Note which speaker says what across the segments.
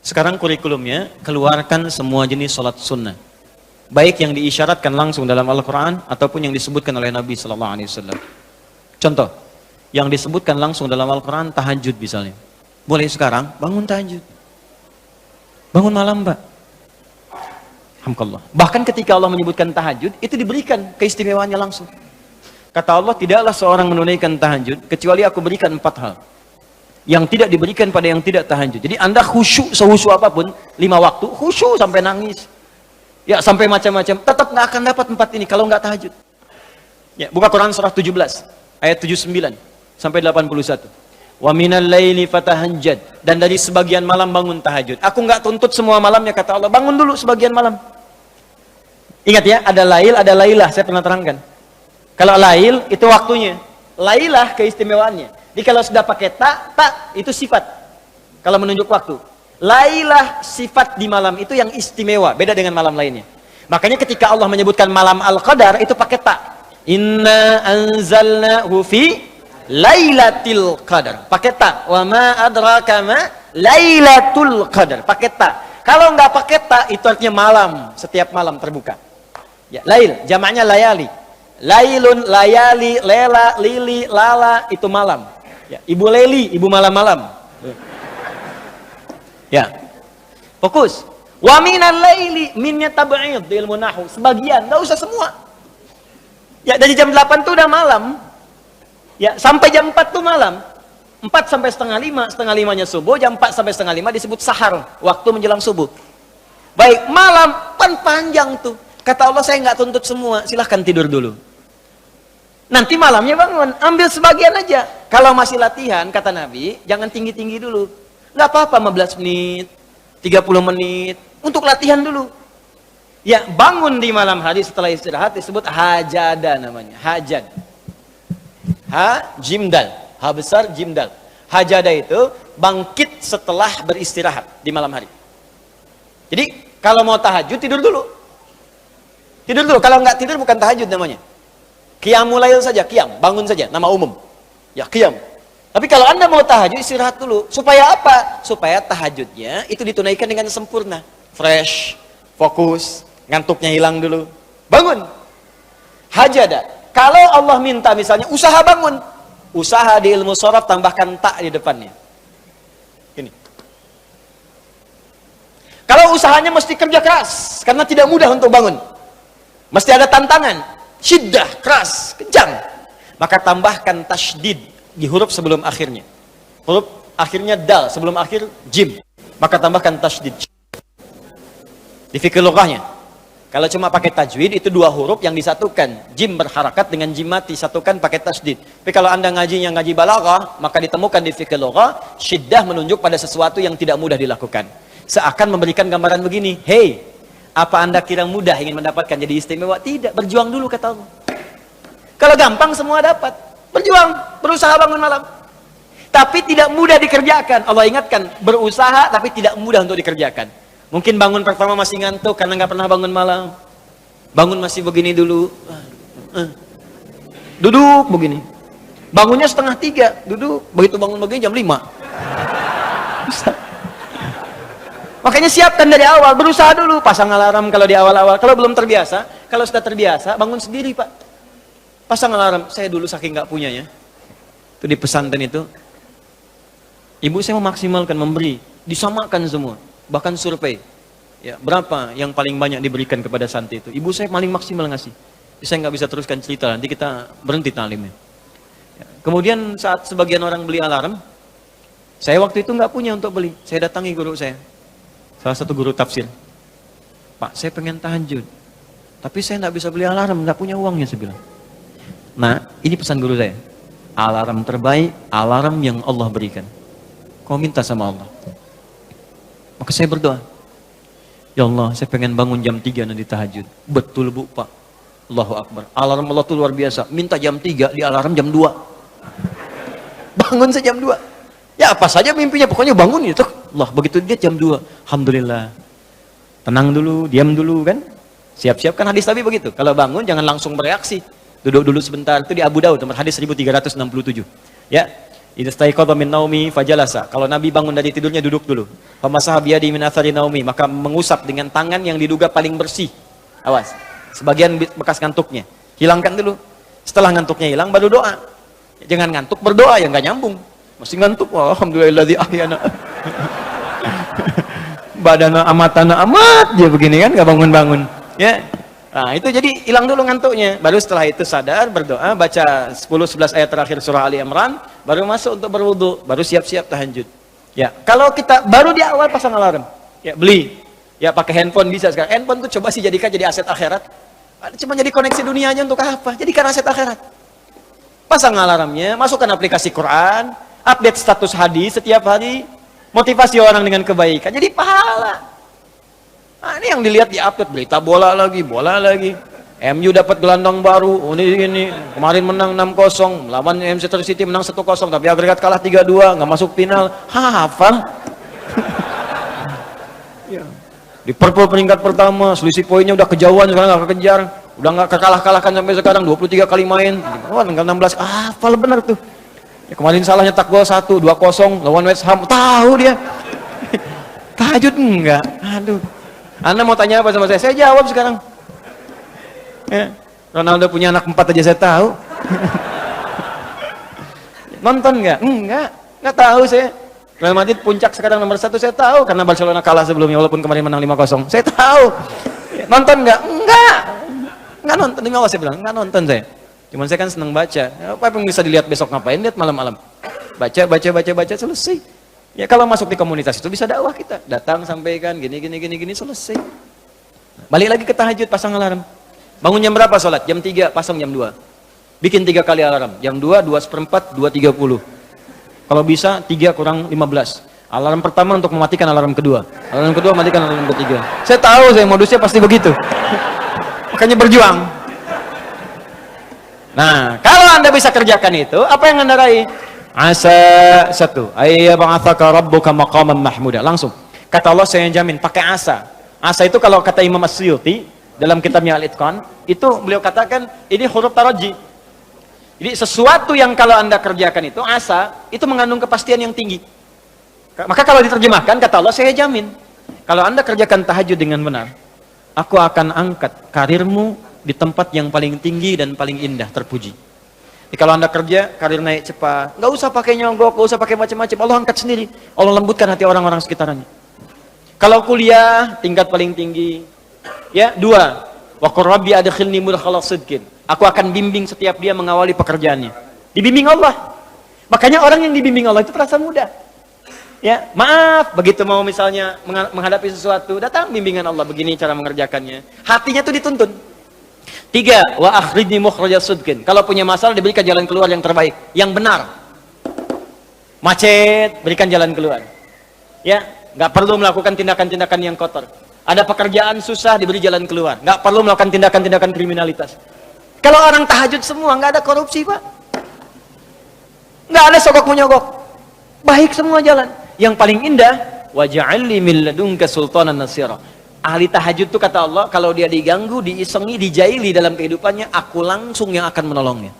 Speaker 1: Sekarang kurikulumnya, keluarkan semua jenis sholat sunnah. Baik yang diisyaratkan langsung dalam Al-Quran, ataupun yang disebutkan oleh Nabi SAW. Contoh, yang disebutkan langsung dalam Al-Quran, tahajud misalnya. Boleh sekarang, bangun tahajud. Bangun malam, Mbak. Alhamdulillah. Bahkan ketika Allah menyebutkan tahajud, itu diberikan keistimewaannya langsung. Kata Allah, tidaklah seorang menunaikan tahajud, kecuali aku berikan 4 hal. Yang tidak diberikan pada yang tidak tahajud. Jadi Anda khusyuk sehusyuk apapun, 5 waktu, khusyuk sampai nangis. Ya, sampai macam-macam, tetap nggak akan dapat 4 ini kalau nggak tahajud. Ya, buka Quran surah 17, ayat 79 sampai 81. Wa minal laili fatahajjad, dan dari sebagian malam bangun tahajud. Aku nggak tuntut semua malamnya, kata Allah, bangun dulu sebagian malam. Ingat ya, ada lail, ada lailah, saya pernah terangkan. Kalau lail itu waktunya, lailah keistimewaannya. Jadi kalau sudah pakai tak itu sifat. Kalau menunjuk waktu. Lailah sifat di malam itu yang istimewa, beda dengan malam lainnya. Makanya ketika Allah menyebutkan malam Al-Qadar itu pakai tak. Inna anzalnahu fi lailatul qadar. Pakai tak. Wa ma adraka ma lailatul qadar. Pakai tak. Kalau nggak pakai tak itu artinya malam, setiap malam terbuka. Ya, lail, jamaknya layali. Lailun, layali, lela, lili, lala, itu malam. Ya, ibu Leli, ibu malam-malam. Ya. Fokus. Wa minal laili, minnya tab'id di ilmu nahwu, sebagian, enggak usah semua. Ya, dari jam 8 tuh udah malam. Ya, sampai jam 4 tuh malam. 4 sampai setengah 5, setengah 5-nya subuh, jam 4 sampai setengah 5 disebut sahar, waktu menjelang subuh. Baik, malam panjang tuh. Kata Allah, saya nggak tuntut semua, silahkan tidur dulu. Nanti malamnya bangun, ambil sebagian aja. Kalau masih latihan, kata Nabi, jangan tinggi-tinggi dulu. Nggak apa-apa 15 menit, 30 menit, untuk latihan dulu. Ya, bangun di malam hari setelah istirahat disebut hajada namanya, hajad. Jimdal, ha besar jimdal. Hajada itu bangkit setelah beristirahat di malam hari. Jadi, kalau mau tahajud tidur dulu. Tidur dulu, kalau nggak tidur bukan tahajud namanya. Qiyamul lail saja, qiyam, bangun saja, nama umum. Ya, qiyam. Tapi kalau Anda mau tahajud, istirahat dulu. Supaya apa? Supaya tahajudnya itu ditunaikan dengan sempurna. Fresh, fokus, ngantuknya hilang dulu. Bangun. Hajada. Kalau Allah minta misalnya, usaha bangun. Usaha di ilmu sharaf tambahkan tak di depannya. Ini. Kalau usahanya mesti kerja keras, karena tidak mudah untuk bangun. Mesti ada tantangan. Syiddah, keras, kencang. Maka tambahkan tasydid di huruf sebelum akhirnya. Huruf akhirnya dal, sebelum akhir jim. Maka tambahkan tasydid. Di fikih lughahnya. Kalau cuma pakai tajwid, itu 2 huruf yang disatukan. Jim berharakat dengan jim mati, satukan pakai tasydid. Tapi kalau Anda ngaji balaghah, maka ditemukan di fikih lughah, syiddah menunjuk pada sesuatu yang tidak mudah dilakukan. Seakan memberikan gambaran begini, hey, apa Anda kira mudah ingin mendapatkan jadi istimewa? Tidak, berjuang dulu kata Allah. Kalau gampang semua dapat. Berjuang, berusaha bangun malam. Tapi tidak mudah dikerjakan. Allah ingatkan, berusaha tapi tidak mudah untuk dikerjakan. Mungkin bangun pertama masih ngantuk karena nggak pernah bangun malam. Bangun masih begini dulu. Duduk begini. Bangunnya 2:30, duduk. Begitu bangun begini jam 5. Makanya siapkan dari awal, berusaha dulu, pasang alarm kalau di awal-awal. Kalau belum terbiasa, kalau sudah terbiasa, bangun sendiri Pak. Pasang alarm, saya dulu saking nggak punyanya. Itu di pesantren itu, ibu saya memaksimalkan memberi, disamakan semua, bahkan survei. Ya, berapa yang paling banyak diberikan kepada santri itu? Ibu saya paling maksimal ngasih. Saya nggak bisa teruskan cerita, nanti kita berhenti talimnya. Ya. Kemudian saat sebagian orang beli alarm, saya waktu itu nggak punya untuk beli. Saya datangi guru saya. Salah satu guru tafsir. Pak, saya pengen tahajud. Tapi saya nggak bisa beli alarm, nggak punya uangnya, saya bilang. Nah, ini pesan guru saya. Alarm terbaik, alarm yang Allah berikan. Kau minta sama Allah. Maka saya berdoa. Ya Allah, saya pengen bangun jam 3 nanti tahajud. Betul Bu, Pak. Allahu Akbar. Alarm Allah itu luar biasa. Minta jam 3, di alarm jam 2. Bangun saya jam 2. Ya apa saja mimpinya, pokoknya bangun itu. Allah, begitu dia jam 2, alhamdulillah. Tenang dulu, diam dulu kan. Siap-siap kan hadis Nabi begitu. Kalau bangun jangan langsung bereaksi. Duduk dulu sebentar. Itu di Abu Daud, nomor hadis 1367. Ya. Idza staiqadha min naumi fajalasa. Kalau Nabi bangun dari tidurnya duduk dulu. Famasaha biyadi min athari naumi, maka mengusap dengan tangan yang diduga paling bersih. Awas. Sebagian bekas ngantuknya. Hilangkan dulu. Setelah ngantuknya hilang baru doa. Jangan ngantuk berdoa yang enggak nyambung. Masih ngantuk. Alhamdulillahilladzi ahyana. Badana amatana amat dia begini kan, enggak bangun-bangun. Ya. Nah, itu jadi hilang dulu ngantuknya. Baru setelah itu sadar, berdoa, baca 10-11 ayat terakhir surah Ali Imran, baru masuk untuk berwudu, baru siap-siap tahajud. Ya, kalau kita baru di awal pasang alarm, ya beli. Ya pakai handphone bisa sekarang. Handphone tuh coba sih jadikan jadi aset akhirat. Cuma jadi koneksi dunianya untuk apa? Jadikan aset akhirat. Pasang alarmnya, masukkan aplikasi Quran, update status hadis setiap hari, motivasi orang dengan kebaikan. Jadi pahala. Nah, ini yang dilihat di update berita bola lagi. MU dapat gelandang baru. Oh, ini kemarin menang 6-0, melawan Manchester City menang 1-0, tapi agregat kalah 3-2, nggak masuk final. Hafal. Ya. Liverpool peringkat pertama, selisih poinnya udah kejauhan, sekarang nggak kekejar, udah nggak kekalah-kalahkan sampai sekarang, 23 kali main. Oh, tinggal 16. Hafal benar tuh. Ya, kemarin salah nyetak gol 1, 2-0 lawan West Ham. Tahu dia. Tahajud enggak? Aduh. Anda mau tanya apa sama saya? Saya jawab sekarang. Ya. Ronaldo punya anak 4 aja saya tahu. Nonton nggak? Nggak tahu saya. Real Madrid puncak sekarang nomor 1 saya tahu karena Barcelona kalah sebelumnya walaupun kemarin menang 5-0. Saya tahu. Nonton nggak? Nggak nonton. Demi Allah saya bilang nggak nonton saya. Cuman saya kan senang baca. Apa yang bisa dilihat besok ngapain? Lihat malam-malam. Baca selesai. Ya kalau masuk di komunitas itu bisa dakwah kita. Datang sampaikan gini selesai. Balik lagi ke tahajud, pasang alarm. Bangun jam berapa sholat? Jam 3, pasang jam 2. Bikin 3 kali alarm. Jam 2, 2:04, 2:30. Kalau bisa 3 kurang 15. Alarm pertama untuk mematikan alarm kedua. Alarm kedua matikan alarm ketiga. Saya tahu saya modusnya pasti begitu. Makanya berjuang. Nah, kalau Anda bisa kerjakan itu, apa yang Anda raih? Asa 1, ayyab'atsaka rabbuka maqaman mahmuda. Langsung. Kata Allah saya jamin pakai asa. Asa itu kalau kata Imam As-Suyuti dalam kitabnya Al-Itqan, itu beliau katakan ini huruf taraji. Jadi sesuatu yang kalau Anda kerjakan itu asa, itu mengandung kepastian yang tinggi. Maka kalau diterjemahkan kata Allah saya jamin. Kalau Anda kerjakan tahajud dengan benar, aku akan angkat karirmu di tempat yang paling tinggi dan paling indah, terpuji. Jadi kalau Anda kerja, karir naik cepat. Nggak usah pakai nyogok, nggak usah pakai macam-macam. Allah angkat sendiri. Allah lembutkan hati orang-orang sekitarnya. Kalau kuliah, tingkat paling tinggi. Ya, 2. Wa qur rabbi adkhilni mudkhala sidqin. Aku akan bimbing setiap dia mengawali pekerjaannya. Dibimbing Allah. Makanya orang yang dibimbing Allah itu terasa mudah. Ya, maaf, begitu mau misalnya menghadapi sesuatu, datang bimbingan Allah, begini cara mengerjakannya. Hatinya tuh dituntun. 3, wa akhrijni mukhrajas sidqin. Kalau punya masalah diberikan jalan keluar yang terbaik, yang benar. Macet, berikan jalan keluar. Ya, nggak perlu melakukan tindakan-tindakan yang kotor. Ada pekerjaan susah diberi jalan keluar. Nggak perlu melakukan tindakan-tindakan kriminalitas. Kalau orang tahajud semua nggak ada korupsi, Pak. Nggak ada sogok menyogok. Baik semua jalan. Yang paling indah, waj'alni min ladunka sultanan nasira. Ahli tahajud itu kata Allah, kalau dia diganggu, diisengi, dijaili dalam kehidupannya, aku langsung yang akan menolongnya.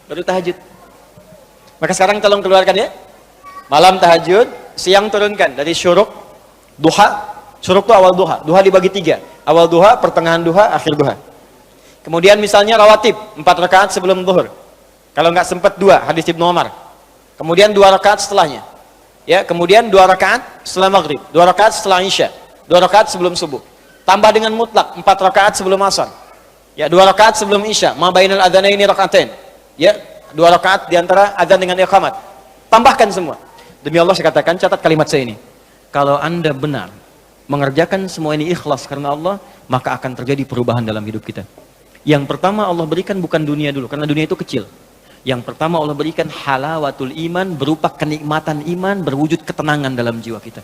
Speaker 1: Baru tahajud. Maka sekarang tolong keluarkan ya. Malam tahajud, siang turunkan dari syuruk, duha. Syuruk itu awal duha. Duha dibagi 3. Awal duha, pertengahan duha, akhir duha. Kemudian misalnya rawatib, 4 rakaat sebelum zuhur. Kalau nggak sempat 2, hadis Ibnu Umar. Kemudian 2 rakaat setelahnya. Ya, kemudian 2 rakaat setelah maghrib, 2 rakaat setelah isya. 2 rakaat sebelum subuh. Tambah dengan mutlak 4 rakaat sebelum asar. Ya, 2 rakaat sebelum isya. Ma bainal adzanaini rakaatain. Ya, 2 rakaat di antara adzan dengan iqamat. Tambahkan semua. Demi Allah saya katakan, catat kalimat saya ini. Kalau Anda benar mengerjakan semua ini ikhlas karena Allah, maka akan terjadi perubahan dalam hidup kita. Yang pertama Allah berikan bukan dunia dulu, karena dunia itu kecil. Yang pertama Allah berikan halawatul iman, berupa kenikmatan iman, berwujud ketenangan dalam jiwa kita.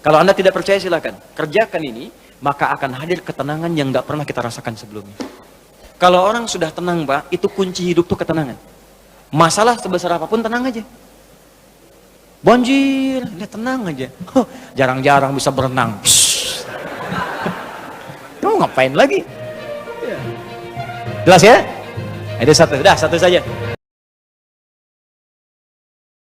Speaker 1: Kalau Anda tidak percaya silakan, kerjakan ini, maka akan hadir ketenangan yang tidak pernah kita rasakan sebelumnya. Kalau orang sudah tenang, Pak, itu kunci hidup tuh ketenangan. Masalah sebesar apapun tenang aja. Banjir, dia tenang aja. Jarang-jarang bisa berenang. Kamu ngapain lagi? Jelas ya? Itu satu, udah satu saja.